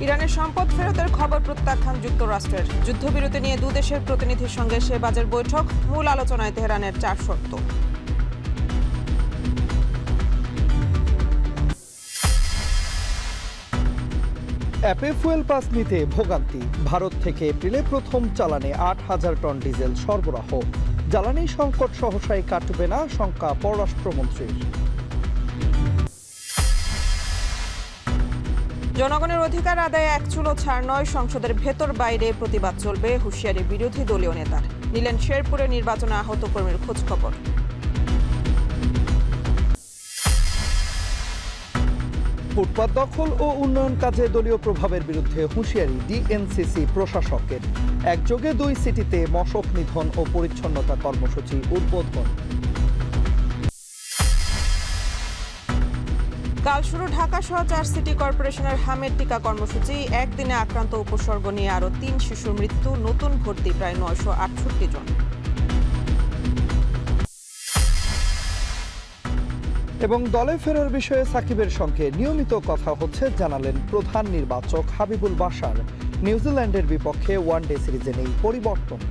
ইরানের সম্পদ ফেরতের খবর প্রত্যাখ্যান যুক্তরাষ্ট্রের। যুদ্ধবিরতি নিয়ে দুদেশের প্রতিনিধির সঙ্গে শেহবাজের বৈঠক, মূল আলোচনায় তেহরানের 4 শর্ত। অ্যাপে ফুয়েল পাস নিতে ভোগান্তি। ভারত থেকে এপ্রিলে প্রথম চালানে 8,000 টন ডিজেল সরবরাহ। জ্বালানি সংকট সহসায় কাটবে না শঙ্কা পররাষ্ট্রমন্ত্রীর। জনগণের অধিকার আদায়ে এক চুলো ছাড় নয়, সংসদের ভেতর বাইরে প্রতিবাদ চলবে, হুঁশিয়ারি বিরোধী দলীয় নেতার। নিলেন শেরপুরে নির্বাচনে আহত কর্মীর খোঁজ খবর। ফুটপাত দখল ও উন্নয়ন কাজে দলীয় প্রভাবের বিরুদ্ধে হুঁশিয়ারি ডিএনসিসি প্রশাসকের। একযোগে 2 সিটিতে মশক নিধন ও পরিচ্ছন্নতা কর্মসূচি উদ্বোধন। কাল শুরু ঢাকা সহ 4 সিটি কর্পোরেশনের হামের টিকা কর্মসূচি। একদিনে আক্রান্ত উপসর্গ নিয়ে আরও 3 শিশুর মৃত্যু, নতুন ভর্তি প্রায় 968 জন। এবং দলে ফেরার বিষয়ে সাকিবের সঙ্গে নিয়মিত কথা হচ্ছে জানালেন প্রধান নির্বাচক হাবিবুল বাশার। নিউজিল্যান্ডের বিপক্ষে ওয়ানডে সিরিজে নেই পরিবর্তন।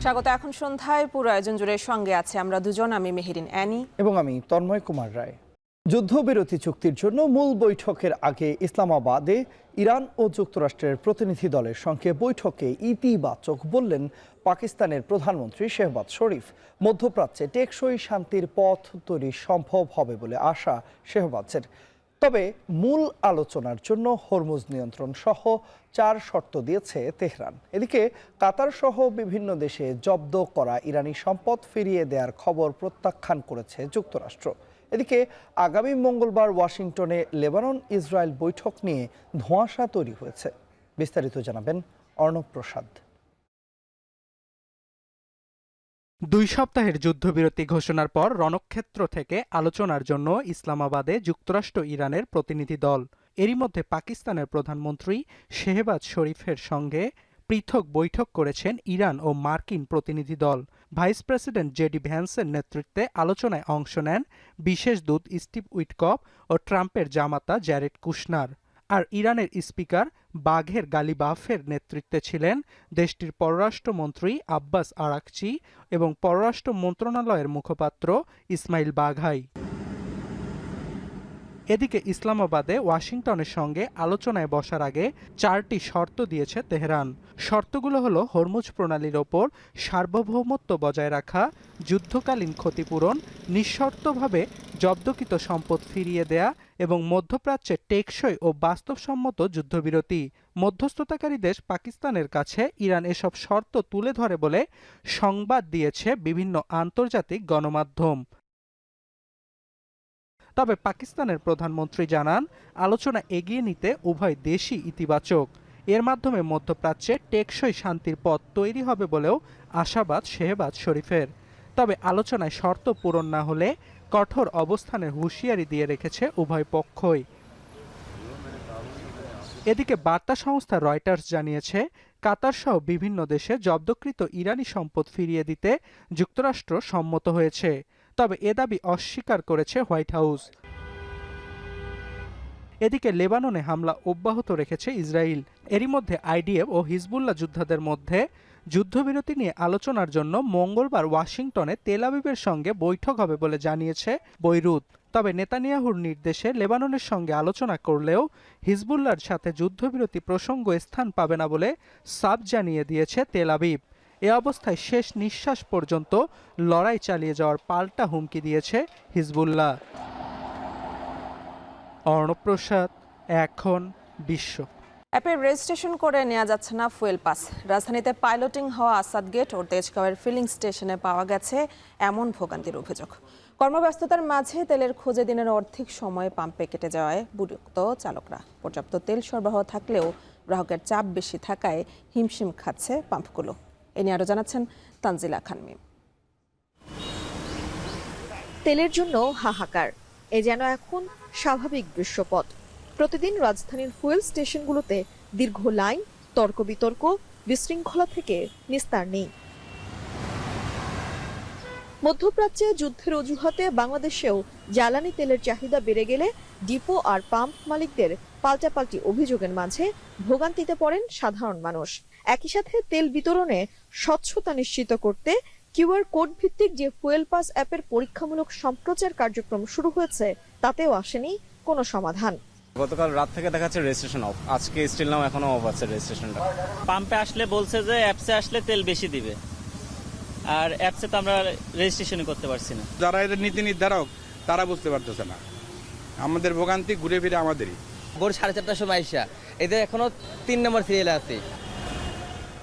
স্বাগত। এখন সন্ধ্যায় পুরো আয়োজন জুড়ে সঙ্গে আছে আমরা দুজন, আমি মেহেরিন অ্যানি এবং আমি তন্ময় কুমার রায়। যুদ্ধবিরতি চুক্তির জন্য মূল বৈঠকের আগে ইসলামাবাদে ইরান ও যুক্তরাষ্ট্রের প্রতিনিধি দলের সঙ্গে বৈঠকে ইতিবাচক বললেন পাকিস্তানের প্রধানমন্ত্রী শেহবাজ শরীফ। মধ্যপ্রাচ্যে টেকসই শান্তির পথ তৈরি সম্ভব হবে বলে আশা শেহবাজের। তবে মূল আলোচনার জন্য হরমুজ নিয়ন্ত্রণ সহ 4 শর্ত দিয়েছে তেহরান। এদিকে কাতার সহ বিভিন্ন দেশে জব্দ করা ইরানি সম্পদ ফিরিয়ে দেওয়ার খবর প্রত্যাখ্যান করেছে যুক্তরাষ্ট্র। এদিকে আগামী মঙ্গলবার ওয়াশিংটনে লেবানন ইসরায়েল বৈঠক নিয়ে ধোঁয়াশা তৈরি হয়েছে। বিস্তারিত জানাবেন অর্ণব প্রসাদ। 2 সপ্তাহের যুদ্ধবিরতি ঘোষণার পর রণক্ষেত্র থেকে আলোচনার জন্য ইসলামাবাদে যুক্তরাষ্ট্র ইরানের প্রতিনিধি দল। এরই মধ্যে পাকিস্তানের প্রধানমন্ত্রী শেহবাজ শরীফের সঙ্গে পৃথক বৈঠক করেছেন ইরান ও মার্কিন প্রতিনিধি দল। ভাইস প্রেসিডেন্ট জেডি ভ্যান্সের নেতৃত্বে আলোচনায় অংশ নেন বিশেষ দূত স্টিভ উইটকফ ও ট্রাম্পের জামাতা জ্যারেড কুশনার। আর ইরানের স্পিকার বাঘের গালিবাফের নেতৃত্বে ছিলেন দেশটির পররাষ্ট্রমন্ত্রী আব্বাস আরাকচি এবং পররাষ্ট্র মন্ত্রণালয়ের মুখপাত্র ইসমাইল বাঘাই। এদিকে ইসলামাবাদে ওয়াশিংটনের সঙ্গে আলোচনায় বসার আগে 4টি শর্ত দিয়েছে তেহরান। শর্তগুলো হলো হরমুজ প্রণালীর ওপর সার্বভৌমত্ব বজায় রাখা, যুদ্ধকালীন ক্ষতিপূরণ, নিঃশর্তভাবে জব্দকৃত সম্পদ ফিরিয়ে দেয়া এবং মধ্যপ্রাচ্যে টেকসই ও বাস্তবসম্মত যুদ্ধবিরতি। মধ্যস্থতাকারী দেশ পাকিস্তানের কাছে ইরান এসব শর্ত তুলে ধরে বলে সংবাদ দিয়েছে বিভিন্ন আন্তর্জাতিক গণমাধ্যম। তবে পাকিস্তানের প্রধানমন্ত্রী জানান, আলোচনা এগিয়ে নিতে উভয় দেশই ইতিবাচক। এর মাধ্যমে মধ্যপ্রাচ্যে টেকসই শান্তির পথ তৈরি হবে বলেও আশাবাদ শেহবাজ শরীফের। তবে আলোচনায় শর্ত পূরণ না হলে কঠোর অবস্থানের হুঁশিয়ারি দিয়ে রেখেছে উভয় পক্ষই। এদিকে বার্তা সংস্থা রয়টার্স জানিয়েছে, কাতার সহ বিভিন্ন দেশে জব্দকৃত ইরানি সম্পদ ফিরিয়ে দিতে যুক্তরাষ্ট্র সম্মত হয়েছে। তবে এ দাবি অস্বীকার করেছে হোয়াইট হাউস। এদিকে লেবাননে হামলা অব্যাহত রেখেছে ইসরায়েল। এরই মধ্যে আইডিএফ ও হিজবুল্লাহ যোদ্ধাদের মধ্যে যুদ্ধবিরতি নিয়ে আলোচনার জন্য মঙ্গলবার ওয়াশিংটনে তেল আবিবের সঙ্গে বৈঠক হবে বলে জানিয়েছে বৈরুত। তবে নেতানিয়াহুর নির্দেশে লেবাননের সঙ্গে আলোচনা করলেও হিজবুল্লাহর সাথে যুদ্ধবিরতি প্রসঙ্গ স্থান পাবে না বলে সাফ জানিয়ে দিয়েছে তেল আবিব। এ অবস্থায় শেষ নিঃশ্বাস পর্যন্ত লড়াই চালিয়ে যাওয়ার পাল্টা হুমকি দিয়েছে হিজবুল্লাহ। অর্ণব প্রসাদ, এখন বিশ্ব। অ্যাপে রেজিস্ট্রেশন করে নেওয়া যাচ্ছে না ফুয়েল পাস। রাজধানীতে পাইলটিং হওয়া আসাদ গেট ও তেজগাঁওয়ের ফিলিং স্টেশনে পাওয়া গেছে এমন ভোগান্তির অভিযোগ। কর্মব্যস্ততার মাঝে তেলের খোঁজে দিনের অর্ধেক সময় পাম্পে কেটে যাওয়ায় বিরক্ত চালকরা। পর্যাপ্ত তেল সরবরাহ থাকলেও গ্রাহকের চাপ বেশি থাকায় হিমশিম খাচ্ছে পাম্পগুলো। এ নিয়ে আরও জানাচ্ছেন তানজিলা খান মিম। তেলের জন্য হাহাকার, এ যেন এখন স্বাভাবিক দৃশ্যপট। প্রতিদিন রাজধানীর ফুয়েল স্টেশনগুলোতে দীর্ঘ লাইন, তর্ক বিতর্ক, বিশৃঙ্খলা থেকে নিস্তার নেই। মধ্যপ্রাচ্যে যুদ্ধের অজুহাতে বাংলাদেশেও জ্বালানি তেলের চাহিদা বেড়ে গেলে ডিপো আর পাম্প মালিকদের পাল্টাপাল্টি অভিযোগের মাঝে ভোগান্তিতে পড়েন সাধারণ মানুষ। একই সাথে তেল বিতরণে স্বচ্ছতা নিশ্চিত করতে কিউআর কোড ভিত্তিক যে ফুয়েল পাস অ্যাপের পরীক্ষামূলক সম্প্রচার কার্যক্রম শুরু হয়েছে, তাতেও আসেনি কোনো সমাধান। গতকাল রাত থেকে দেখাচ্ছে রেজিস্ট্রেশন অফ, আজকে স্টিল নাও এখনো অফ আছে রেজিস্ট্রেশনটা। পাম্পে আসলে বলছে যে অ্যাপসে আসলে তেল বেশি দিবে, আর অ্যাপসে তো আমরা রেজিস্ট্রেশন করতে পারছি না। যারা এদের নীতি নির্ধারক তারা বুঝতে পারতেছে না, আমাদের ভোগান্তি ঘুরে ফিরে আমাদেরই। ভোর 4:30টার সময় আইসা এদের এখনো 3 নম্বর সিরিয়ালে আছে।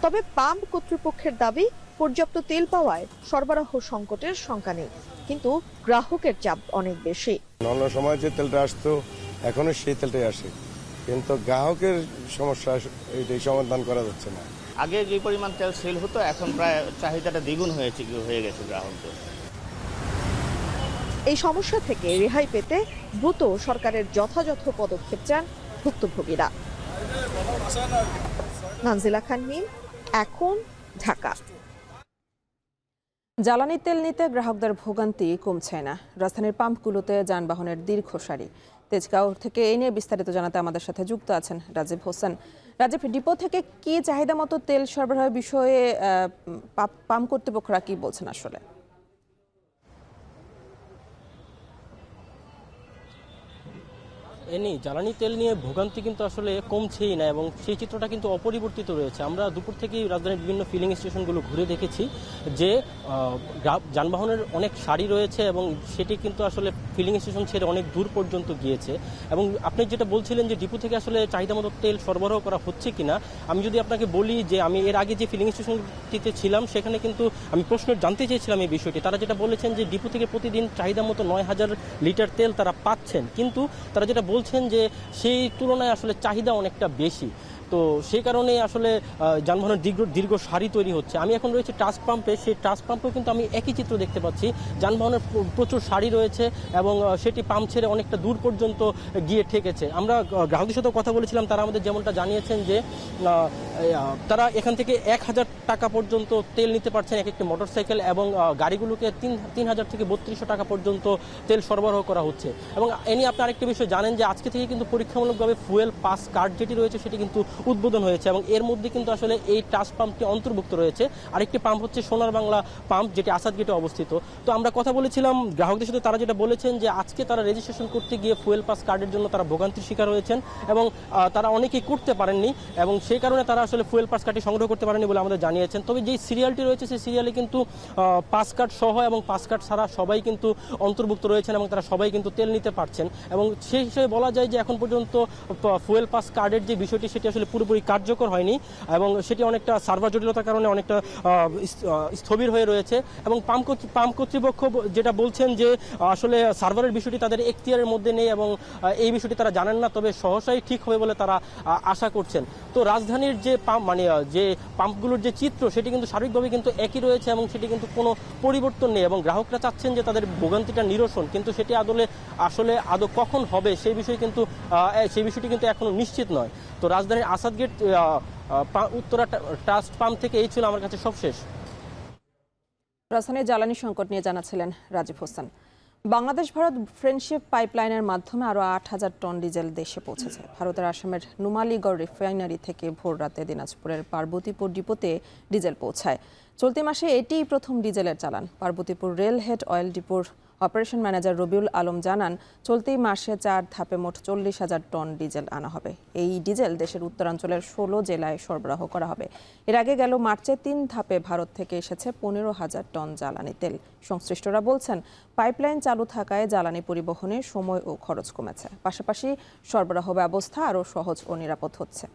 তবে পাম্প কর্তৃপক্ষের দাবি পর্যাপ্ত তেল পাওয়ায় সরবরাহ সংকটের শঙ্কা নেই, কিন্তু গ্রাহকের চাপ অনেক বেশি। অন্য সময় যে তেলটা আসতো এখনো সেই তেলটাই আসে, কিন্তু গ্রাহকের সমস্যা এটাই সমাধান করা যাচ্ছে না। আগে যে পরিমাণ তেল সেল হতো, এখন প্রায় চাহিদাটা দ্বিগুণ হয়ে গেছে গ্রাহকদের। এই সমস্যা থেকে রেহাই পেতে দ্রুত সরকারের যথাযথ পদক্ষেপ চান ভুক্তভোগীরা। তানজিলা খান মিম, এখন, ঢাকা। জ্বালানি তেল নিতে গ্রাহকদের ভোগান্তি কমছে না। রাজধানীর পাম্পগুলোতে যানবাহনের দীর্ঘ সারি। তেজগাঁও থেকে এই নিয়ে বিস্তারিত জানাতে আমাদের সাথে যুক্ত আছেন রাজীব হোসেন। রাজীব, ডিপো থেকে কি চাহিদা মতো তেল সরবরাহের বিষয়ে পাম্প কর্তৃপক্ষরা কি বলছেন আসলে? জ্বালানি তেল নিয়ে ভোগান্তি কিন্তু আসলে কমছেই না, এবং সেই চিত্রটা কিন্তু অপরিবর্তিত রয়েছে। আমরা দুপুর থেকেই রাজধানীর বিভিন্ন ফিলিং স্টেশনগুলো ঘুরে দেখেছি যে যানবাহনের অনেক সারি রয়েছে, এবং সেটি কিন্তু আসলে ফিলিং স্টেশন ছেড়ে অনেক দূর পর্যন্ত গিয়েছে। এবং আপনি যেটা বলছিলেন যে ডিপো থেকে আসলে চাহিদা মতো তেল সরবরাহ করা হচ্ছে কিনা, আমি যদি আপনাকে বলি যে আমি এর আগে যে ফিলিং স্টেশনটিতে ছিলাম সেখানে কিন্তু আমি প্রশ্ন জানতে চেয়েছিলাম এই বিষয়টি। তারা যেটা বলেছেন যে ডিপো থেকে প্রতিদিন চাহিদা মতো 9000 লিটার তেল তারা পাচ্ছেন, কিন্তু তারা যেটা বলছেন যে সেই তুলনায় আসলে চাহিদা অনেকটা বেশি। তো সেই কারণে আসলে যানবাহনের দীর্ঘ সারি তৈরি হচ্ছে। আমি এখন রয়েছে ট্রাস্ট পাম্পে, সেই ট্রাস্ট পাম্পেও কিন্তু আমি একই চিত্র দেখতে পাচ্ছি। যানবাহনের প্রচুর সারি রয়েছে এবং সেটি পাম্প ছেড়ে অনেকটা দূর পর্যন্ত গিয়ে ঠেকেছে। আমরা গ্রাহকদের সাথে কথা বলেছিলাম, তারা আমাদের যেমনটা জানিয়েছেন যে তারা এখান থেকে 1000 টাকা পর্যন্ত তেল নিতে পারছেন এক একটি মোটরসাইকেল, এবং গাড়িগুলোকে 3000 থেকে 3200 টাকা পর্যন্ত তেল সরবরাহ করা হচ্ছে। এবং এ নিয়ে আপনি আরেকটি বিষয় জানেন যে আজকে থেকে কিন্তু পরীক্ষামূলকভাবে ফুয়েল পাস কার্ড যেটি রয়েছে সেটি কিন্তু উদ্বোধন হয়েছে, এবং এর মধ্যে কিন্তু আসলে এই ট্রাস্ট পাম্পটি অন্তর্ভুক্ত রয়েছে। আরেকটি পাম্প হচ্ছে সোনার বাংলা পাম্প, যেটি আসাদ গেটে অবস্থিত। তো আমরা কথা বলেছিলাম গ্রাহকদের সাথে, তারা যেটা বলেছেন যে আজকে তারা রেজিস্ট্রেশন করতে গিয়ে ফুয়েল পাস কার্ডের জন্য তারা ভোগান্তির শিকার হয়েছেন, এবং তারা অনেকেই করতে পারেননি, এবং সেই কারণে তারা আসলে ফুয়েল পাস কার্ডটি সংগ্রহ করতে পারেনি বলে আমাদের জানিয়েছেন। তবে যেই সিরিয়ালটি রয়েছে সেই সিরিয়ালে কিন্তু পাস কার্ড সহ এবং পাস কার্ড ছাড়া সবাই কিন্তু অন্তর্ভুক্ত রয়েছেন, এবং তারা সবাই কিন্তু তেল নিতে পারছেন। এবং সেই হিসেবে বলা যায় যে এখন পর্যন্ত ফুয়েল পাস কার্ডের যে বিষয়টি সেটি আসলে পুরোপুরি কার্যকর হয়নি, এবং সেটি অনেকটা সার্ভার জটিলতার কারণে অনেকটা স্থবির হয়ে রয়েছে। এবং পাম্প কর্তৃপক্ষ যেটা বলছেন যে আসলে সার্ভারের বিষয়টি তাদের এখতিয়ারের মধ্যে নেই, এবং এই বিষয়টি তারা জানেন না, তবে সহসাই ঠিক হবে বলে তারা আশা করছেন। তো রাজধানীর যে যে পাম্পগুলোর যে চিত্র সেটি কিন্তু সার্বিকভাবে কিন্তু একই রয়েছে, এবং সেটি কিন্তু কোনো পরিবর্তন নেই, এবং গ্রাহকরা চাচ্ছেন যে তাদের ভোগান্তিটা নিরসন, কিন্তু সেটি আদৌ কখন হবে সেই বিষয়টি কিন্তু এখনো নিশ্চিত নয়। তো রাজধানীর Asad gate Uttara trust pump থেকে এই ছিল আমার কাছে সবশেষ। রাজধানীর জ্বালানি সংকট নিয়ে জানাচ্ছিলেন রাজীব হোসেন। বাংলাদেশ ভারত ফ্রেন্ডশিপ পাইপলাইনের মাধ্যমে আরও 8000 টন ডিজেল দেশে পৌঁছেছে। ভারতের আসামের নুমালীগড় রিফাইনারি থেকে ভোর রাতে দিনাজপুরের পার্বতীপুর ডিপোতে ডিজেল পৌঁছায়। চলতি মাসে এটিই প্রথম ডিজেলের চালান। পার্বতীপুর রেল হেড অয়েল ডিপোর অপারেশন ম্যানেজার রবিউল আলম জানান, চলতি মাসে 4 ধাপে মোট 40,000 টন ডিজেল আনা হবে। এই ডিজেল দেশের উত্তরাঞ্চলের 16 জেলায় সরবরাহ করা হবে। এর আগে গেল মার্চে 3 ধাপে ভারত থেকে এসেছে 15,000 টন জ্বালানি তেল। সংশ্লিষ্টরা বলছেন, পাইপলাইন চালু থাকায় জ্বালানি পরিবহনে সময় ও খরচ কমেছে, পাশাপাশি সরবরাহ ব্যবস্থা আরও সহজ ও নিরাপদ হচ্ছে।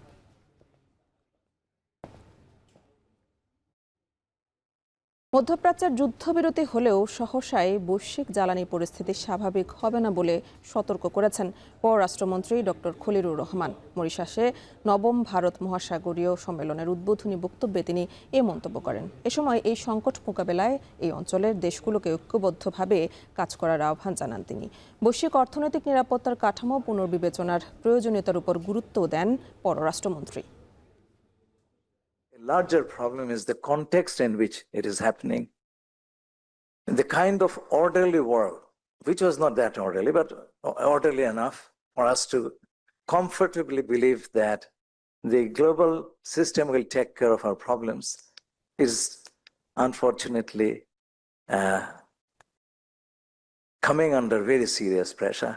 মধ্যপ্রাচ্যের যুদ্ধবিরতি হলেও সহসায় বৈশ্বিক জ্বালানি পরিস্থিতি স্বাভাবিক হবে না বলে সতর্ক করেছেন পররাষ্ট্রমন্ত্রী ডক্টর খলিলুর রহমান। মরিশাসে ৯ম ভারত মহাসাগরীয় সম্মেলনের উদ্বোধনী বক্তব্যে তিনি এ মন্তব্য করেন। এ সময় এই সংকট মোকাবেলায় এই অঞ্চলের দেশগুলোকে ঐক্যবদ্ধভাবে কাজ করার আহ্বান জানান তিনি। বৈশ্বিক অর্থনৈতিক নিরাপত্তার কাঠামো পুনর্বিবেচনার প্রয়োজনীয়তার উপর গুরুত্ব দেন পররাষ্ট্রমন্ত্রী। Larger problem is the context in which it is happening. The kind of orderly world, which was not that orderly, but orderly enough for us to comfortably believe that the global system will take care of our problems, is unfortunately coming under very serious pressure.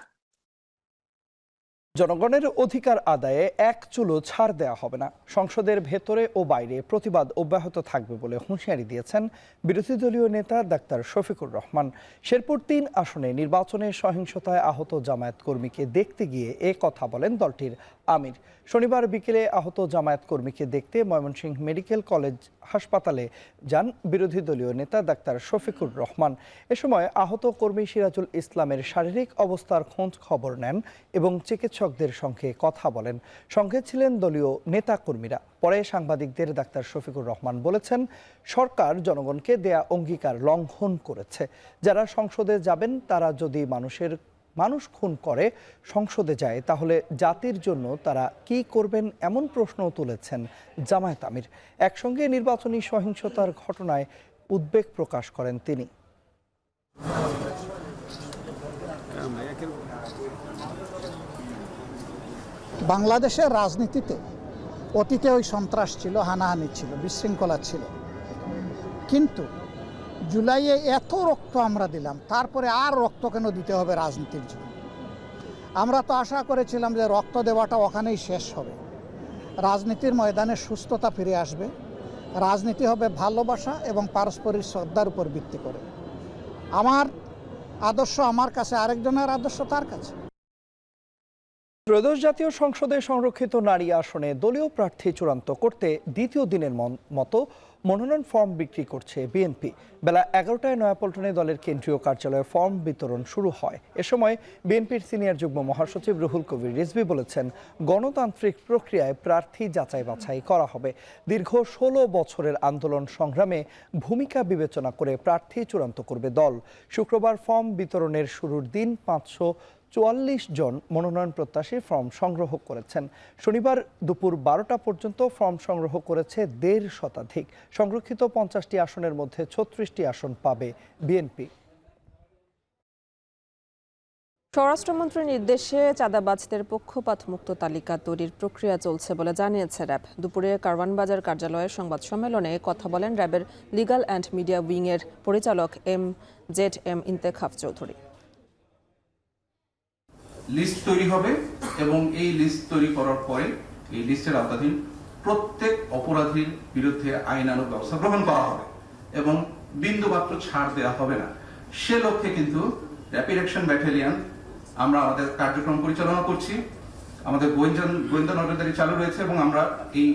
জনগণের অধিকার আদায়ে এক চুলো ছাড় দেওয়া হবে না। সংসদের ভেতরে ও বাইরে প্রতিবাদ অব্যাহত থাকবে বলে হুঁশিয়ারি দিয়েছেন বিরোধী দলীয় নেতা ডাক্তার শফিকুর রহমান। শেরপুর ৩ আসনে নির্বাচনে সহিংসতায় আহত জামায়াত কর্মীকে দেখতে গিয়ে এ কথা বলেন দলটির আমির। শনিবার বিকেলে আহত জামায়াত কর্মীকে দেখতে ময়মনসিংহ মেডিকেল কলেজ হাসপাতালে যান বিরোধী দলীয় নেতা ডাক্তার শফিকুর রহমান। এ সময় আহত কর্মী সিরাজুল ইসলামের শারীরিক অবস্থার খোঁজ খবর নেন এবং চিকিৎসকদের সঙ্গে কথা বলেন। সঙ্গে ছিলেন দলীয় নেতা কর্মীরা। পরে সাংবাদিকদের ডাক্তার শফিকুর রহমান বলেছেন, সরকার জনগণকে দেয়া অঙ্গীকার লঙ্ঘন করেছে। যারা সংসদে যাবেন তারা যদি মানুষ খুন করে সংসদে যায় তাহলে জাতির জন্য তারা কি করবেন এমন প্রশ্নও তুলেছেন জামায়াত আমির। একসঙ্গে নির্বাচনী সহিংসতার ঘটনায় উদ্বেগ প্রকাশ করেন তিনি। বাংলাদেশের রাজনীতিতে অতীতে ওই সন্ত্রাস ছিল, হানাহানি ছিল, বিশৃঙ্খলা ছিল, কিন্তু জুলাইয়ে এত রক্ত আমরা দিলাম, তারপরে আর রক্ত কেন দিতে হবে রাজনীতির জন্য? আমরা তো আশা করেছিলাম যে রক্ত দেওয়াটা ওখানেই শেষ হবে, রাজনীতির ময়দানে সুস্থতা ফিরে আসবে, রাজনীতি হবে ভালোবাসা এবং পারস্পরিক শ্রদ্ধার উপর ভিত্তি করে। আমার আদর্শ আমার কাছে, আরেকজনের আদর্শ তার কাছে। ত্রয়োদশ জাতীয় সংসদে সংরক্ষিত নারী আসনে দলীয় প্রার্থী চূড়ান্ত করতে দ্বিতীয় দিনের মতো মনোনয়ন ফর্ম বিক্রি করছে বিএনপি। বেলা 11টায় নয়াপল্টনে দলের কেন্দ্রীয় কার্যালয়ে ফর্ম বিতরণ শুরু হয়। এ সময় বিএনপির সিনিয়র যুগ্ম মহাসচিব রুহুল কবির রিজভী বলেছেন, গণতান্ত্রিক প্রক্রিয়ায় প্রার্থী যাচাই বাছাই করা হবে। দীর্ঘ 16 বছরের আন্দোলন সংগ্রামে ভূমিকা বিবেচনা করে প্রার্থী চূড়ান্ত করবে দল। শুক্রবার ফর্ম বিতরণের শুরুর দিন 544 জন মনোনয়ন প্রত্যাশী ফর্ম সংগ্রহ করেছেন। শনিবার দুপুর 12টা পর্যন্ত ফর্ম সংগ্রহ করেছে 1.5 শতাধিক। সংরক্ষিত 50টি আসনের মধ্যে 36টি আসন পাবে বিএনপি। স্বরাষ্ট্রমন্ত্রীর নির্দেশে চাঁদাবাজদের পক্ষপাতমুক্ত তালিকা তৈরির প্রক্রিয়া চলছে বলে জানিয়েছে র্যাব। দুপুরে কারওয়ানবাজার কার্যালয়ে সংবাদ সম্মেলনে কথা বলেন র্যাবের লিগ্যাল অ্যান্ড মিডিয়া উইংয়ের পরিচালক MZM ইন্তেখাব চৌধুরী। লিস্ট তৈরি হবে এবং এই লিস্ট তৈরি করার পরে এই লিস্টের আওতাধীন প্রত্যেক অপরাধীর বিরুদ্ধে আইনানুগ ব্যবস্থা গ্রহণ করা হবে এবং বিন্দুমাত্র ছাড় দেওয়া হবে না। সে লক্ষ্যে কিন্তু র্যাপিড অ্যাকশন ব্যাটালিয়ন আমরা আমাদের কার্যক্রম পরিচালনা করছি। আমাদের গোয়েন্দা নজরদারি চালু রয়েছে এবং আমরা এই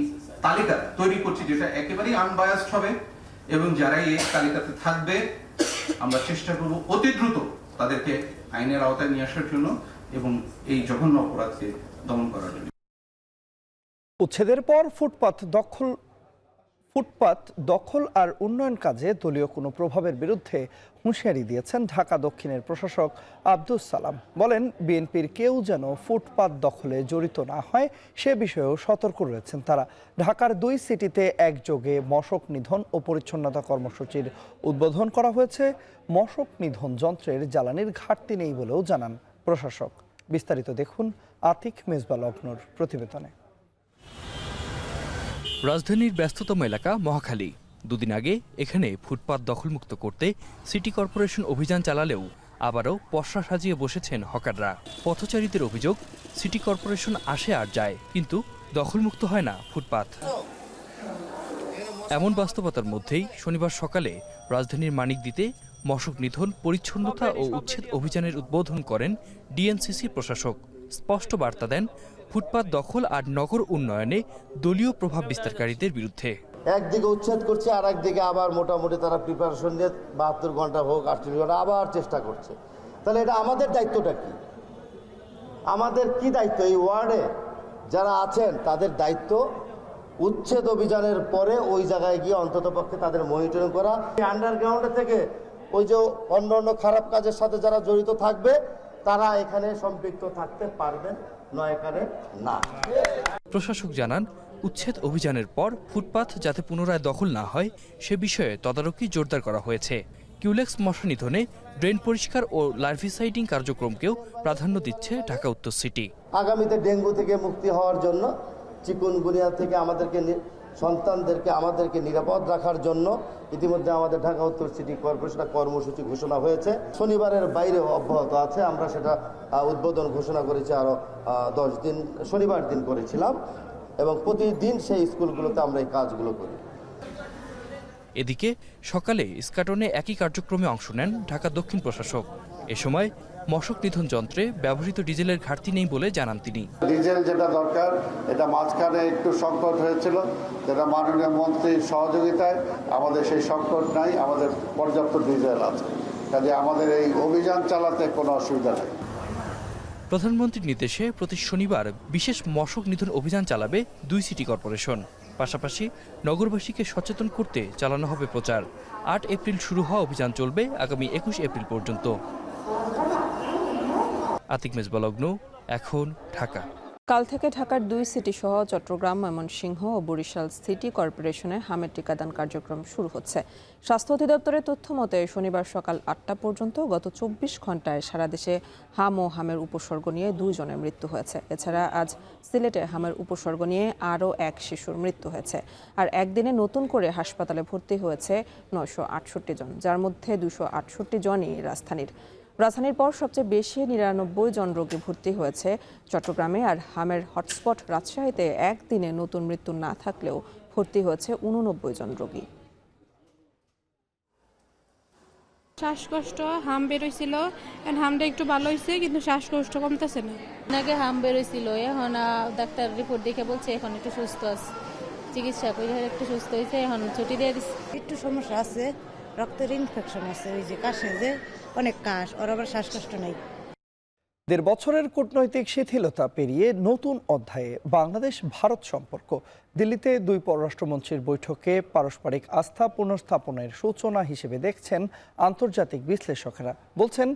তালিকা তৈরি করছি যেটা একেবারেই আনবায়াসড হবে এবং যারা এই তালিকাতে থাকবে আমরা চেষ্টা করব অতি দ্রুত তাদেরকে আইনের আওতায় নিয়ে আসার জন্য এবং এই জঘন্য অপরাধকে দমন করার জন্য। উচ্ছেদের পর ফুটপাত দখল আর উন্নয়ন কাজে দলীয় কোনো প্রভাবের বিরুদ্ধে হুঁশিয়ারি দিয়েছেন ঢাকা দক্ষিণের প্রশাসক আব্দুস সালাম। বলেন, বিএনপির কেউ যেন ফুটপাত দখলে জড়িত না হয় সে বিষয়েও সতর্ক রয়েছেন তারা। ঢাকার 2 সিটিতে একযোগে মশক নিধন ও পরিচ্ছন্নতা কর্মসূচির উদ্বোধন করা হয়েছে। মশক নিধন যন্ত্রের জ্বালানির ঘাটতি নেই বলেও জানান প্রশাসক। বিস্তারিত দেখুন আতিক মেজবা লগ্নর প্রতিবেদনে। রাজধানীর ব্যস্ততম এলাকা মহাখালী। দুদিন আগে এখানে ফুটপাত দখলমুক্ত করতে সিটি কর্পোরেশন অভিযান চালালেও আবারও পসরা সাজিয়ে বসেছেন হকাররা। পথচারীদের অভিযোগ, সিটি কর্পোরেশন আসে আর যায়, কিন্তু দখলমুক্ত হয় না ফুটপাত। এমন বাস্তবতার মধ্যেই শনিবার সকালে রাজধানীর মানিকদিতে মশক নিধন, পরিচ্ছন্নতা ও উচ্ছেদ অভিযানের উদ্বোধন করেন ডিএনসিসি প্রশাসক। স্পষ্ট বার্তা দেন, ফুটপাত দখল আর নগর উন্নয়নে দলীয় প্রভাব বিস্তারকারীদের বিরুদ্ধে। একদিকে উচ্ছেদ করছে, আর একদিকে আবার মোটামুটি তারা প্রিপারেশন নিয়ে 72 ঘন্টা হোক 48 ঘন্টা আবার চেষ্টা করছে। তাহলে এটা আমাদের দায়িত্বটা কি? আমাদের কি দায়িত্ব? এই ওয়ার্ডে যারা আছেন তাদের দায়িত্ব উচ্ছেদ অভিযানের পরে ওই জায়গায় গিয়ে অন্ততপক্ষে তাদের মনিটরিং করা। আন্ডারগ্রাউন্ডে থেকে ওই যে অন্য খারাপ কাজের সাথে যারা জড়িত থাকবে তারা এখানে সম্পৃক্ত থাকতে পারবেন, নয় এখানে না। প্রশাসক জানান, উচ্ছেদ অভিযানের পর ফুটপাত যাতে পুনরায় দখল না হয় সে বিষয়ে তদারকি জোরদার করা হয়েছে। কিউলেক্স মশা নিধনে, ড্রেন পরিষ্কার ও লার্ভিসাইডিং কার্যক্রমকেও প্রাধান্য দিচ্ছে ঢাকা উত্তর সিটি। আগামীতে ডেঙ্গু থেকে মুক্তি হওয়ার জন্য, চিকুনগুনিয়া থেকে আমাদেরকে নিরাপদ রাখার জন্য ইতিমধ্যে আমাদের ঢাকা উত্তর সিটি কর্পোরেশন কর্মসূচি ঘোষণা হয়েছে। শনিবারের বাইরেও অব্যাহত আছে। আমরা সেটা উদ্বোধন ঘোষণা করেছি আরও 10 দিন, শনিবার দিন করেছিলাম, এবং প্রতিদিন সেই স্কুলগুলোতে আমরা এই কাজগুলো করি। এদিকে সকালে ইস্কাটনে একই কার্যক্রমে অংশ নেন ঢাকা দক্ষিণ প্রশাসক। এ সময় মশক নিধন যন্ত্রে ব্যবহৃত ডিজেলের ঘাটতি নেই বলে জানান তিনি। ডিজেল যেটা দরকার, এটা মাঝখানে একটু সংকট হয়েছিল, যেটা মাননীয় মন্ত্রীর সহযোগিতায় আমাদের সেই সংকট নাই, আমাদের পর্যাপ্ত ডিজেল আছে, কাজে আমাদের এই অভিযান চালাতে কোনো অসুবিধা নেই। প্রধানমন্ত্রীর নির্দেশে প্রতি শনিবার বিশেষ মশক নিধন অভিযান চালাবে 2 সিটি কর্পোরেশন। পাশাপাশি নগরবাসীকে সচেতন করতে চালানো হবে প্রচার। 8 এপ্রিল শুরু হওয়া অভিযান চলবে আগামী 21 এপ্রিল পর্যন্ত। আতিক মেজবা লগ্ন, এখন ঢাকা। কাল থেকে ঢাকার 2 সিটি সহ চট্টগ্রাম, ময়মনসিংহ ও বরিশাল সিটি কর্পোরেশনে হামের টিকাদান কার্যক্রম শুরু হচ্ছে। স্বাস্থ্য অধিদপ্তরের তথ্য মতে শনিবার সকাল 8টা পর্যন্ত গত 24 ঘন্টায় সারা দেশে হাম ও হামের উপসর্গ নিয়ে 2 জনের মৃত্যু হয়েছে। এছাড়া আজ সিলেটে হামের উপসর্গ নিয়ে আরও 1 শিশুর মৃত্যু হয়েছে। আর একদিনে নতুন করে হাসপাতালে ভর্তি হয়েছে 968 জন, যার মধ্যে 268 জনই রাজধানীর পর সবচেয়ে বেশি 99 জন রোগী ভর্তি হয়েছে চট্টগ্রামে। আর হামের হটস্পট রাজশাহীতে একদিনে নতুন মৃত্যু না থাকলেও ভর্তি হয়েছে 89 জন রোগী। শ্বাসকষ্ট, হাম বেরোইছিল, হামটা একটু ভালো হয়েছে, কিন্তু শ্বাসকষ্ট কমতেছে না। আগে হাম বেরোইছিল, এখন ডাক্তার রিপোর্ট দেখে বলছে এখন একটু সুস্থ আছে, চিকিৎসা করে একটু সুস্থ হয়েছে, এখন ছুটি দিয়ে দিচ্ছে। একটু সমস্যা আছে, রক্তের ইনফেকশন আছে, ওই যে কাশে যে অনেক কাশ, ওর আবার শ্বাসকষ্ট নেই। 1.5 বছরের কূটনৈতিক শিথিলতা পেরিয়ে নতুন অধ্যায়ে বাংলাদেশ ভারত সম্পর্ক। দিল্লিতে 2 পররাষ্ট্রমন্ত্রীর বৈঠকে পারস্পরিক আস্থা পুনর্স্থাপনের সূচনা হিসেবে দেখছেন আন্তর্জাতিক বিশ্লেষকেরা। বলছেন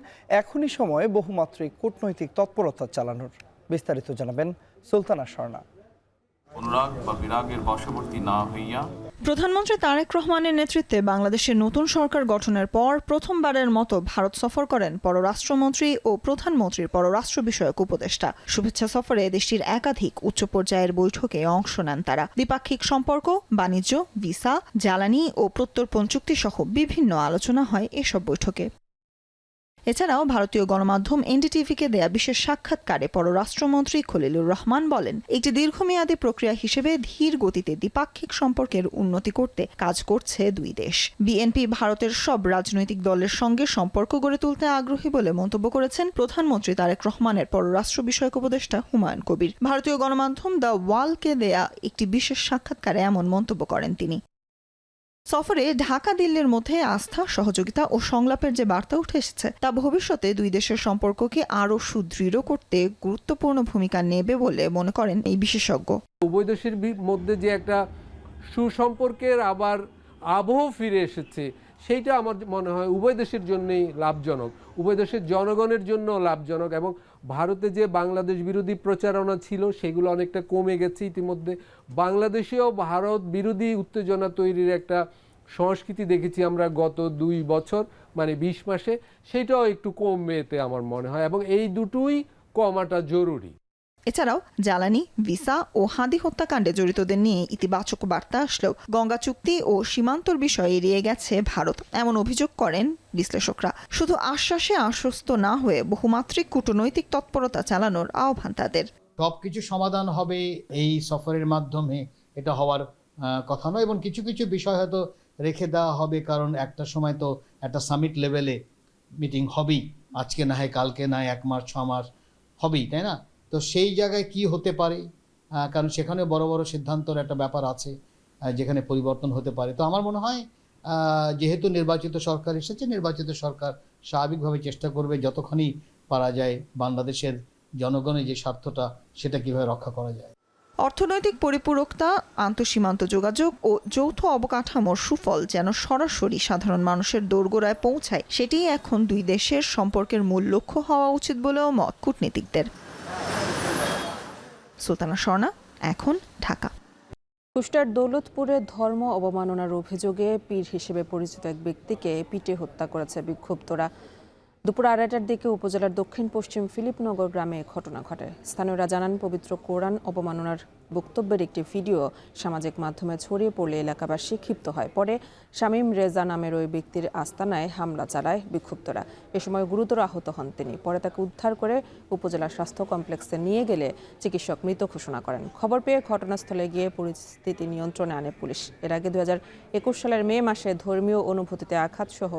এখনই সময় বহুমাত্রিক কূটনৈতিক তৎপরতা চালানোর। বিস্তারিত জানাবেন সুলতানা স্বর্ণা। অনুরাগ বা বিরাগের বশবর্তী না হইয়া প্রধানমন্ত্রী তারেক রহমানের নেতৃত্বে বাংলাদেশের নতুন সরকার গঠনের পর প্রথমবারের মতো ভারত সফর করেন পররাষ্ট্রমন্ত্রী ও প্রধানমন্ত্রীর পররাষ্ট্র বিষয়ক উপদেষ্টা। শুভেচ্ছা সফরে দেশটির একাধিক উচ্চ পর্যায়ের বৈঠকে অংশ নেন তারা। দ্বিপাক্ষিক সম্পর্ক, বাণিজ্য, ভিসা, জ্বালানি ও প্রত্যর্পণ চুক্তি সহ বিভিন্ন আলোচনা হয় এসব বৈঠকে। এছাড়াও ভারতীয় গণমাধ্যম এনডিটিভিকে দেয়া বিশেষ সাক্ষাৎকারে পররাষ্ট্রমন্ত্রী খলিলুর রহমান বলেন, একটি দীর্ঘমেয়াদী প্রক্রিয়া হিসেবে ধীর গতিতে দ্বিপাক্ষিক সম্পর্কের উন্নতি করতে কাজ করছে 2 দেশ। বিএনপি ভারতের সব রাজনৈতিক দলের সঙ্গে সম্পর্ক গড়ে তুলতে আগ্রহী বলে মন্তব্য করেছেন প্রধানমন্ত্রী তারেক রহমানের পররাষ্ট্র বিষয়ক উপদেষ্টা হুমায়ুন কবির। ভারতীয় গণমাধ্যম দ্য ওয়ালকে দেয়া একটি বিশেষ সাক্ষাৎকারে এমন মন্তব্য করেন তিনি। সফরে ঢাকা দিল্লির মধ্যে আস্থা, সহযোগিতা ও সংলাপের যে বার্তা উঠে এসেছে তা ভবিষ্যতে 2 দেশের সম্পর্ককে আরও সুদৃঢ় করতে গুরুত্বপূর্ণ ভূমিকা নেবে বলে মনে করেন এই বিশেষজ্ঞ। উভয় দেশের মধ্যে যে একটা সুসম্পর্কের আবার আবহ ফিরে এসেছে, সেইটা আমার মনে হয় উভয় দেশের জন্যই লাভজনক, উভয় দেশের জনগণের জন্য লাভজনক। এবং ভারতে যে বাংলাদেশ বিরোধী প্রচারণা ছিল সেগুলো অনেকটা কমে গেছে ইতিমধ্যে। বাংলাদেশেও ভারত বিরোধী উত্তেজনা তৈরির একটা সংস্কৃতি দেখেছি আমরা গত 2 বছর, মানে 20 মাসে, সেটাও একটু কমবে এতে আমার মনে হয়, এবং এই দুটোই কমাটা জরুরি। এছাড়াও জ্বালানি, ভিসা ও হাদি হত্যাকাণ্ডে জড়িতদের নিয়ে ইতিবাচক বার্তা আসলেও গঙ্গা চুক্তি ও সীমান্তর বিষয়ে এড়িয়ে গেছে ভারত, এমন অভিযোগ করেন বিশ্লেষকরা। শুধু আশ্বাসে আশ্বস্ত না হয়ে বহুমাত্রিক কূটনৈতিক তৎপরতা চালানোর আহ্বান তাদের। সবকিছু সমাধান হবে এই সফরের মাধ্যমে, এটা হওয়ার কথা নয়, এবং কিছু কিছু বিষয় হয়তো রেখে দেওয়া হবে, কারণ একটা সময় তো একটা সামিট লেভেলে মিটিং হবেই, আজকে না হয় কালকে, না হয় 1 মাস 6 মাস হবেই, তাই না? তো সেই জায়গায় কি হতে পারে, কারণ সেখানে বড় বড় সিদ্ধান্তর একটা ব্যাপার আছে, যেখানে পরিবর্তন হতে পারে। তো আমার মনে হয় যেহেতু নির্বাচিত সরকার এসেছে, নির্বাচিত সরকার স্বাভাবিকভাবে চেষ্টা করবে যতক্ষণই পারা যায় বাংলাদেশের জনগণের যে স্বার্থটা সেটা কিভাবে রক্ষা করা যায়। অর্থনৈতিক পরিপূরকতা, আন্তঃসীমান্ত যোগাযোগ ও যৌথ অবকাঠামোর সুফল যেন সরাসরি সাধারণ মানুষের দোরগোড়ায় পৌঁছায়, সেটিই এখন দুই দেশের সম্পর্কের মূল লক্ষ্য হওয়া উচিত বলেও মত কূটনীতিকদের। সুলতানা স্বর্ণা, এখন, ঢাকা। কুষ্টিয়ার দৌলতপুরে ধর্ম অবমাননার অভিযোগে পীর হিসেবে পরিচিত এক ব্যক্তিকে পিটিয়ে হত্যা করেছে বিক্ষুব্ধরা। দুপুর 2:30টার দিকে উপজেলার দক্ষিণ পশ্চিম ফিলিপনগর গ্রামে ঘটনা ঘটে। স্থানীয়রা জানান, পবিত্র কোরআন অবমাননার বক্তব্যের একটি ভিডিও সামাজিক মাধ্যমে ছড়িয়ে পড়লে এলাকাবাসী ক্ষিপ্ত হয়। পরে শামীম রেজা নামের ওই ব্যক্তির আস্তানায় হামলা চালায় বিক্ষুব্ধরা। এ সময় গুরুতর আহত হন তিনি। পরে তাকে উদ্ধার করে উপজেলা স্বাস্থ্য কমপ্লেক্সে নিয়ে গেলে চিকিৎসক মৃত ঘোষণা করেন। খবর পেয়ে ঘটনাস্থলে গিয়ে পরিস্থিতি নিয়ন্ত্রণে আনে পুলিশ। এর আগে 2021 সালের মে মাসে ধর্মীয় অনুভূতিতে আঘাতসহ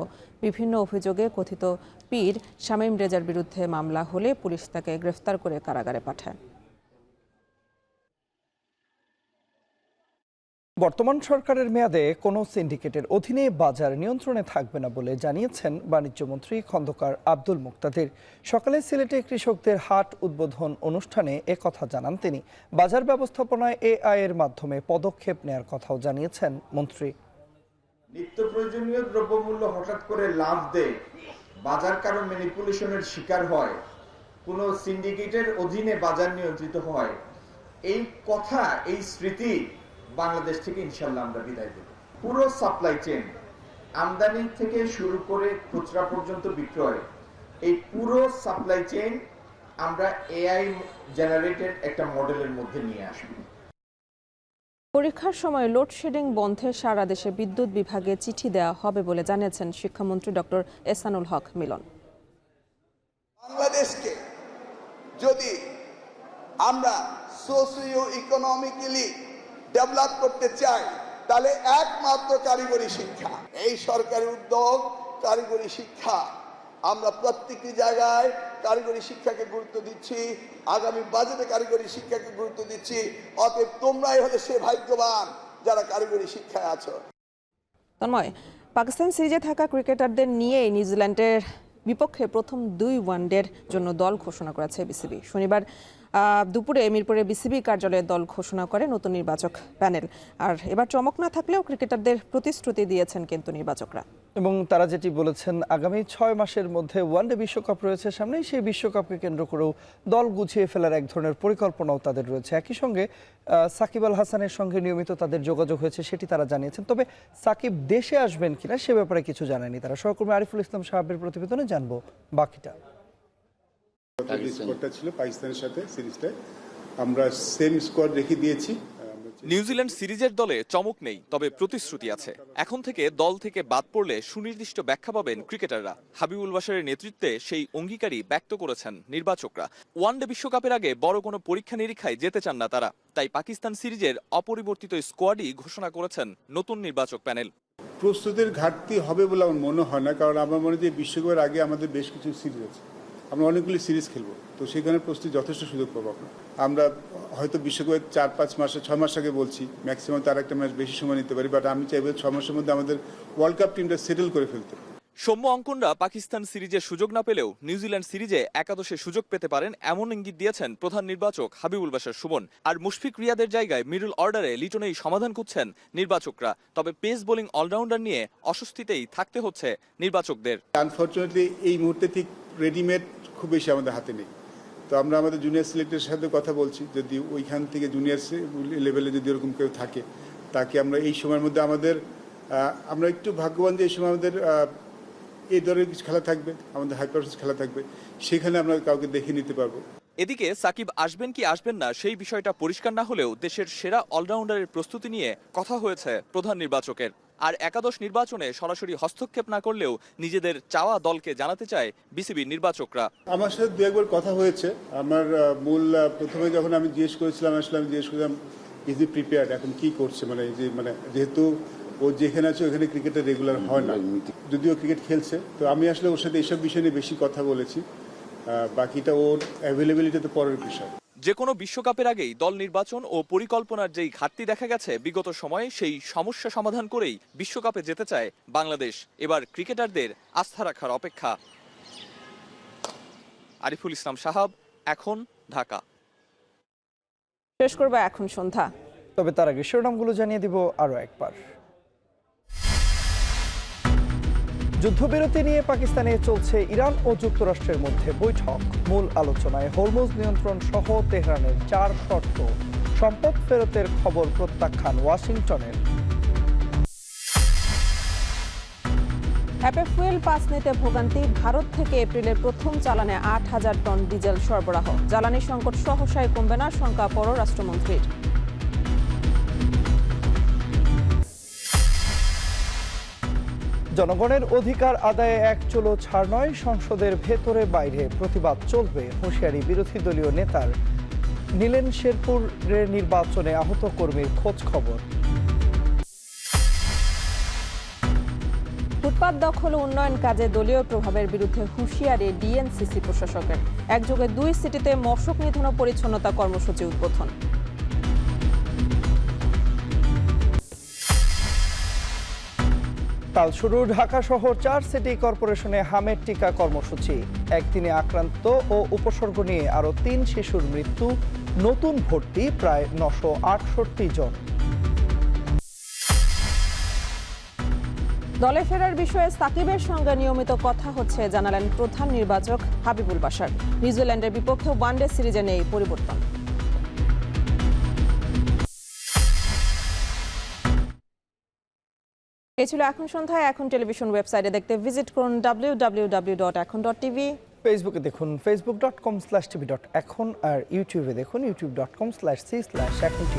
বিভিন্ন অভিযোগে কথিত পীর শামীম রেজার বিরুদ্ধে মামলা হলে পুলিশ তাকে গ্রেফতার করে কারাগারে পাঠায়। বর্তমান সরকারের মেয়াদে কোনো সিন্ডিকেটের অধীনে বাজার নিয়ন্ত্রণে থাকবে না বলে জানিয়েছেন বাণিজ্যমন্ত্রী খন্দকার আব্দুল মুক্তাদির। সকালে সিলেটে কৃষকদের হাট উদ্বোধন অনুষ্ঠানে একথা জানান তিনি। বাজার ব্যবস্থাপনায় AI এর মাধ্যমে পদক্ষেপ নেয়ার কথাও জানিয়েছেন মন্ত্রী। নিত্য প্রয়োজনীয় দ্রব্যমূল্য হঠাৎ করে লাভ দেয়, বাজার কারো ম্যানিপুলেশনের শিকার হয়, কোনো সিন্ডিকেটের অধীনে বাজার নিয়ন্ত্রিত হয়, এই কথা, এই স্মৃতি বাংলাদেশ থেকে ইনশাল্লাহ আমরা বিদায় দেব। পুরো সাপ্লাই চেইন, আমদানি থেকে শুরু করে খুচরা পর্যন্ত বিক্রয়, এই পুরো সাপ্লাই চেইন আমরা AI জেনারেটেড একটা মডেলের মধ্যে নিয়ে আসব। পরীক্ষার সময় লোডশেডিং বন্ধে সারা দেশে বিদ্যুৎ বিভাগে চিঠি দেওয়া হবে বলে জানিয়েছেন শিক্ষামন্ত্রী ডক্টর এহসানুল হক মিলন। বাংলাদেশকে যদি আমরা সোশিও ইকোনমিক্যালি ডেভেলপ করতে চাই তাহলে একমাত্র কারিগরি শিক্ষা, এই সরকারি উদ্যোগ কারিগরি শিক্ষা। আমরা প্রত্যেকটি জায়গায় কারিগরি শিক্ষাকে গুরুত্ব দিচ্ছি, আগামী বাজেটে কারিগরি শিক্ষাকে গুরুত্ব দিচ্ছি। অতএব তোমরাই হলে সে ভাগ্যবান যারা কারিগরি শিক্ষায় আছো। তন্ময়, পাকিস্তান সিরিজে থাকা ক্রিকেটারদের নিয়ে নিউজিল্যান্ডের বিপক্ষে প্রথম 2 ওয়ানডের জন্য দল ঘোষণা করেছে বিসিবি। শনিবার দুপুরে মিরপুরে বিসিবি কার্যালয়ে দল ঘোষণা করে নতুন নির্বাচক প্যানেল। আর এবার চমক না থাকলেও ক্রিকেটারদের প্রতিশ্রুতি দিয়েছেন কিন্তু নির্বাচকরা। এবং তারা যেটি বলেছেন, আগামী 6 মাসের মধ্যে ওয়ানডে বিশ্বকাপ রয়েছে সামনে, সেই বিশ্বকাপকে কেন্দ্র করেও দল গুছিয়ে ফেলার এক ধরনের পরিকল্পনাও তাদের রয়েছে। একই সঙ্গে সাকিব আল হাসানের সঙ্গে নিয়মিত তাদের যোগাযোগ হয়েছে, সেটি তারা জানিয়েছেন। তবে সাকিব দেশে আসবেন কিনা সে ব্যাপারে কিছু জানায়নি তারা। সহকর্মী আরিফুল ইসলাম সাহাবের প্রতিবেদনে জানবো বাকিটা। স্কোয়াডটা ছিল পাকিস্তানের সাথে সিরিজটায়, আমরা সেম স্কোয়াড রেখে দিয়েছি। নিউজিল্যান্ড সিরিজের দলে চমক নেই, তবে প্রতিশ্রুতি আছে। এখন থেকে দল থেকে বাদ পড়লে সুনির্দিষ্ট ব্যাখ্যা পাবেন ক্রিকেটাররা। হাবিবুল বাশারের নেতৃত্বে সেই অঙ্গীকারই ব্যক্ত করেছেন নির্বাচকরা। ওয়ানডে বিশ্বকাপের আগে বড় কোনো পরীক্ষা নিরীক্ষায় যেতে চান না তারা, তাই পাকিস্তান সিরিজের অপরিবর্তিত স্কোয়াডই ঘোষণা করেছেন নতুন নির্বাচক প্যানেল। প্রস্তুতির ঘাটতি হবে বলে আমার মনে হয় না, কারণ আমার মনে হয় বিশ্বকাপের আগে আমাদের বেশ কিছু সিরিজ আছে, আমরা অনেকগুলি সিরিজ খেলবো, তো সেখানে প্রস্তুতি যথেষ্ট সুযোগ পাবো। আমরা হয়তো বিশ্বকাপের 4-5 মাসে 6 মাস আগে বলছি, ম্যাক্সিমাম তার একটা ম্যাচ বেশি সময় নিতে পারি, বাট আমি চাইবো 6 মাসের মধ্যে আমাদের ওয়ার্ল্ড কাপ টিমটা সেটেল করে ফেলতে। সৌম্য অঙ্কনরা পাকিস্তান সিরিজের সুযোগ না পেলেও নিউজিল্যান্ড সিরিজে একাদশে সুযোগ পেতে পারেন এমন ইঙ্গিত দিয়েছেন প্রধান নির্বাচক হাবিবুল বাশার সুমন। আর মুশফিক রিয়াদের জায়গায় মিডল অর্ডারে লিটনেই সমাধান খুঁজছেন নির্বাচকরা। তবে পেস বোলিং অলরাউন্ডার নিয়ে অস্বস্তিতেই থাকতে হচ্ছে নির্বাচকদের। আনফরচুনেটলি এই মুহূর্তে ঠিক রেডিমেড খুব বেশি আমাদের হাতে নেই, তো আমরা আমাদের জুনিয়র সিলেক্টরের সাথে কথা বলছি, যদি ওইখান থেকে জুনিয়র লেভেলে যদি এরকম কেউ থাকে তাকে আমরা এই সময়ের মধ্যে আমরা একটু ভাগ্যবান যে এই সময় আমাদের এই ধরনের কিছু খেলা থাকবে, আমাদের হাই পারফরম্যান্স খেলা থাকবে, সেখানে আমরা কাউকে দেখে নিতে পারবো। এদিকে সাকিব আসবেন কি আসবেন না সেই বিষয়টা পরিষ্কার না হলেও দেশের সেরা অলরাউন্ডারের প্রস্তুতি নিয়ে কথা হয়েছে প্রধান নির্বাচকের। আর একাদশ নির্বাচনে সরাসরি হস্তক্ষেপ না করলেও নিজেদের চাওয়া দলকে জানাতে চায় বিসিবি নির্বাচকরা। আমার সাথে 2-1 কথা হয়েছে। আমার মূল প্রথমে যখন আমি জিজ্ঞেস করেছিলাম, আমি জিজ্ঞেস করলাম ইজ হি প্রিপেয়ার্ড, এখন কি করছে, যেহেতু ও যেখানে আছে ওখানে ক্রিকেটের রেগুলার হয় না, যদিও ক্রিকেট খেলছে, তো আমি আসলে ওর সাথে এইসব বিষয় নিয়ে বেশি কথা বলেছি। বাকিটা ওর অ্যাভেলেবিলিটি তো পরের বিষয়। যে কোনো বিশ্বকাপের আগেই দল নির্বাচন ও পরিকল্পনার যেই ঘাটতি দেখা গেছে বিগত সময়ে, সেই সমস্যা সমাধান করেই বিশ্বকাপে যেতে চায় বাংলাদেশ। এবার ক্রিকেটারদের আস্থা রাখার অপেক্ষা। আরিফুল ইসলাম সাহাব, এখন, ঢাকা। শেষ করবো এখন সন্ধ্যা, তবে তার আগে শিরোনামগুলো জানিয়ে দিব আরও একবার। যুদ্ধবিরতি নিয়ে পাকিস্তানে চলছে ইরান ও যুক্তরাষ্ট্রের মধ্যে বৈঠক। মূল আলোচনায় হরমুজ নিয়ন্ত্রণ সহ তেহরানের 4 শর্ত। সম্পদ ফেরতের খবর প্রত্যাখ্যান ওয়াশিংটনের। হ্যাপে ফুয়েল পাস নিতে ভোগান্তি, ভারত থেকে এপ্রিলের প্রথম চালানে 8,000 টন ডিজেল সরবরাহ। জ্বালানি সংকট সহসায় কমবে না, শঙ্কা পররাষ্ট্রমন্ত্রীর। জনগণের অধিকার আদায়ে এক চুলো ছাড় নয়, সংসদের ভেতরে বাইরে প্রতিবাদ চলবে, হুঁশিয়ারি বিরোধী দলীয় নেতার। নীলেন শেরপুরের নির্বাচনে আহত কর্মীর খোঁজ খবর। ফুটপাত দখল ও উন্নয়ন কাজে দলীয় প্রভাবের বিরুদ্ধে হুঁশিয়ারি ডিএনসিসি প্রশাসকের। একযোগে 2 সিটিতে মশক নিধন ও পরিচ্ছন্নতা কর্মসূচি উদ্বোধন। কাল শুরু ঢাকা শহর 4 সিটি কর্পোরেশনে হামের টিকা কর্মসূচি। একদিনে আক্রান্ত ও উপসর্গ নিয়ে আরও 3 শিশুর মৃত্যু, নতুন ভর্তি প্রায় 968 জন। দলে ফেরার বিষয়ে সাকিবের সঙ্গে নিয়মিত কথা হচ্ছে জানালেন প্রধান নির্বাচক হাবিবুল বাশার। নিউজিল্যান্ডের বিপক্ষে ওয়ানডে সিরিজে নেই পরিবর্তন। এই ছিল এখন সন্ধ্যায়। এখন টেলিভিশন ওয়েবসাইটে দেখতে ভিজিট করুন www.ekon.tv। ফেসবুকে দেখুন facebook.com/tv.ekon আর ইউটিউবে দেখুন youtube.com/c/ekontv।